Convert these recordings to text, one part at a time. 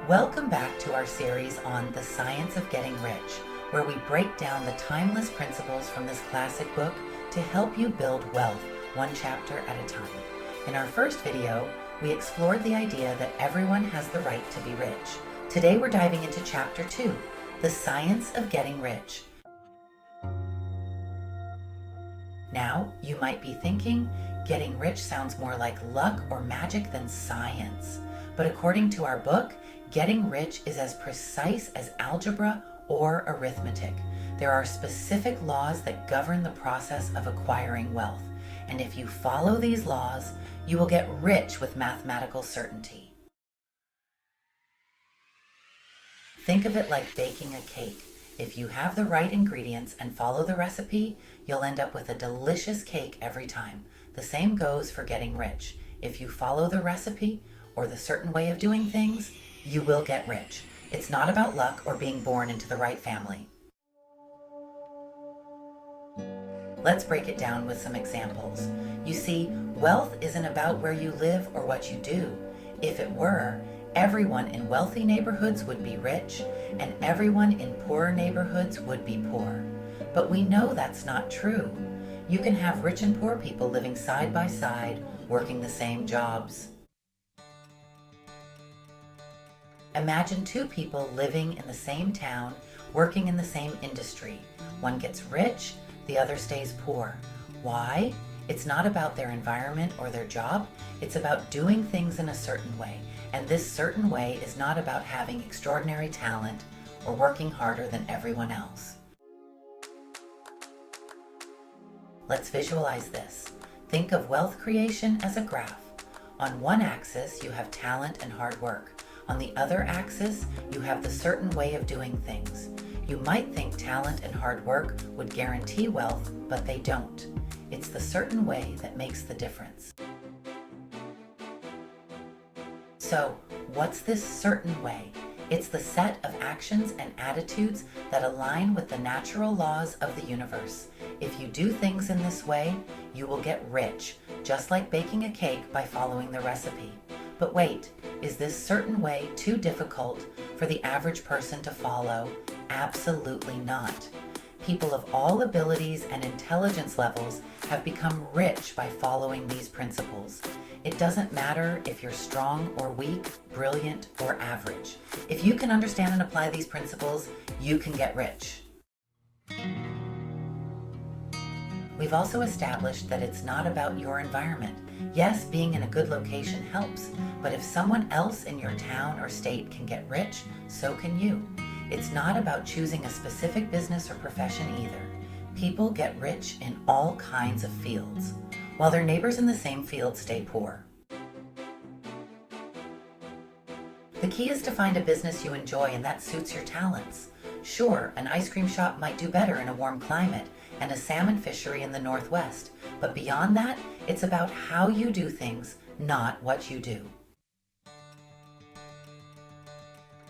Welcome back to our series on the science of getting rich, where we break down the timeless principles from this classic book to help you build wealth one chapter at a time. In our first video, we explored the idea that everyone has the right to be rich. Today we're diving into chapter 2, the science of getting rich. Now, you might be thinking, getting rich sounds more like luck or magic than science. But according to our book, getting rich is as precise as algebra or arithmetic. There are specific laws that govern the process of acquiring wealth. And if you follow these laws, you will get rich with mathematical certainty. Think of it like baking a cake. If you have the right ingredients and follow the recipe, you'll end up with a delicious cake every time. The same goes for getting rich. If you follow the recipe or the certain way of doing things, you will get rich. It's not about luck or being born into the right family. Let's break it down with some examples. You see, wealth isn't about where you live or what you do. If it were, everyone in wealthy neighborhoods would be rich, and everyone in poorer neighborhoods would be poor. But we know that's not true. You can have rich and poor people living side by side, working the same jobs. Imagine two people living in the same town, working in the same industry. One gets rich, the other stays poor. Why? It's not about their environment or their job. It's about doing things in a certain way. And this certain way is not about having extraordinary talent or working harder than everyone else. Let's visualize this. Think of wealth creation as a graph. On one axis, you have talent and hard work. On the other axis, you have the certain way of doing things. You might think talent and hard work would guarantee wealth, but they don't. It's the certain way that makes the difference. So, what's this certain way? It's the set of actions and attitudes that align with the natural laws of the universe. If you do things in this way, you will get rich, just like baking a cake by following the recipe. But wait, is this certain way too difficult for the average person to follow? Absolutely not. People of all abilities and intelligence levels have become rich by following these principles. It doesn't matter if you're strong or weak, brilliant or average. If you can understand and apply these principles, you can get rich. We've also established that it's not about your environment. Yes, being in a good location helps, but if someone else in your town or state can get rich, so can you. It's not about choosing a specific business or profession either. People get rich in all kinds of fields, while their neighbors in the same field stay poor. The key is to find a business you enjoy and that suits your talents. Sure, an ice cream shop might do better in a warm climate, and a salmon fishery in the Northwest, but beyond that, it's about how you do things, not what you do.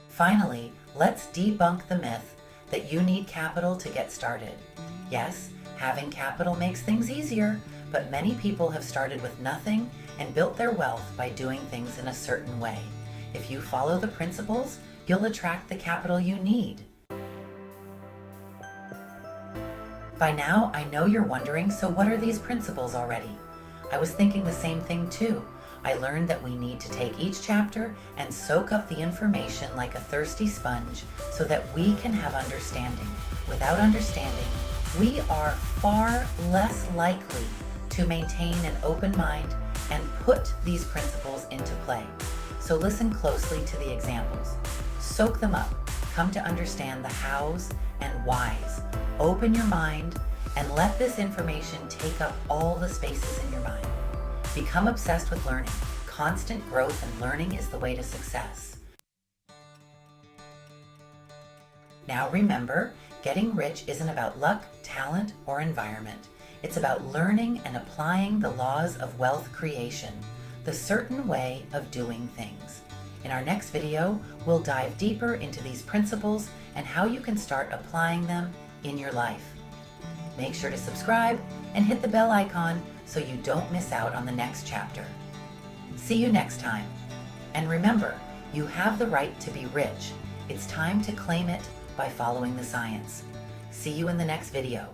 Finally, let's debunk the myth that you need capital to get started. Yes, having capital makes things easier, but many people have started with nothing and built their wealth by doing things in a certain way. If you follow the principles, you'll attract the capital you need. By now, I know you're wondering, so what are these principles already? I was thinking the same thing too. I learned that we need to take each chapter and soak up the information like a thirsty sponge so that we can have understanding. Without understanding, we are far less likely to maintain an open mind and put these principles into play. So listen closely to the examples. Soak them up. Come to understand the hows and whys. Open your mind and let this information take up all the spaces in your mind. Become obsessed with learning. Constant growth and learning is the way to success. Now remember, getting rich isn't about luck, talent, or environment. It's about learning and applying the laws of wealth creation, the certain way of doing things. In our next video, we'll dive deeper into these principles and how you can start applying them in your life. Make sure to subscribe and hit the bell icon so you don't miss out on the next chapter. See you next time. And remember, You have the right to be rich. It's time to claim it by following the science. See you in the next video.